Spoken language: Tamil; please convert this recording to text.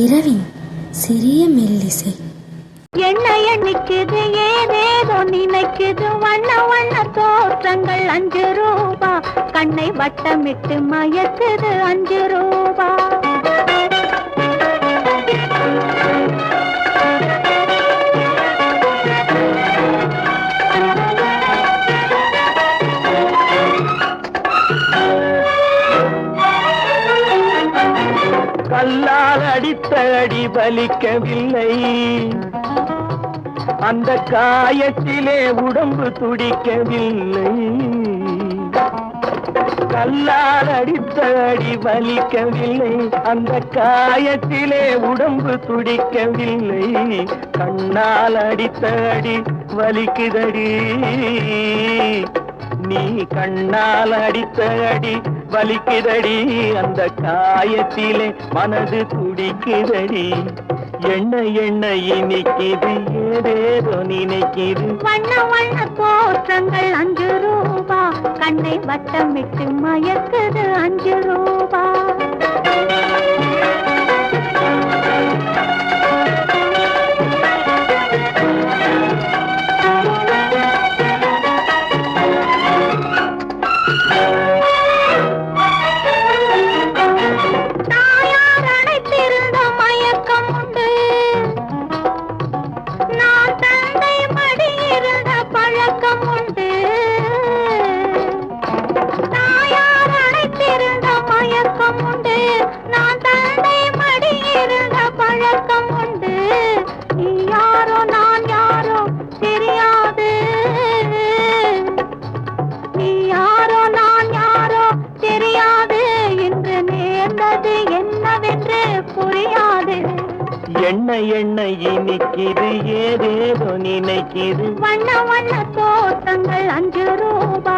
இரவின் சிறிய மெல்லிசை. என்ன எண்ணிக்குது ஏதேதோ நினைக்குது வண்ண வண்ண தோற்றங்கள் 5 ரூபா. கண்ணை வட்டமிட்டு மயக்குது 5 ரூபா. கல்லால் அடித்த அடி வலிக்கவில்லை, அந்த காயத்திலே உடம்பு துடிக்கவில்லை. கல்லால் அடித்த அடி வலிக்கவில்லை, அந்த காயத்திலே உடம்பு துடிக்கவில்லை. கண்ணால் அடித்த அடி வலிக்குதடி, நீ கண்ணால் அடித்த அடி வலிக்குதடி. அந்த காயத்திலே மனது துடிக்குதடி. என்ன என்ன இனிக்குது ஏதேதோ நினைக்குது வண்ண வண்ண தோற்றங்கள் 5 ரூபா. கண்ணை வட்டமிட்டு மயக்குது 5 ரூபா. என்ன என்ன இனிக்குது ஏதேதோ நினைக்குது வண்ண வண்ண தோற்றங்கள் 5 ரூபா.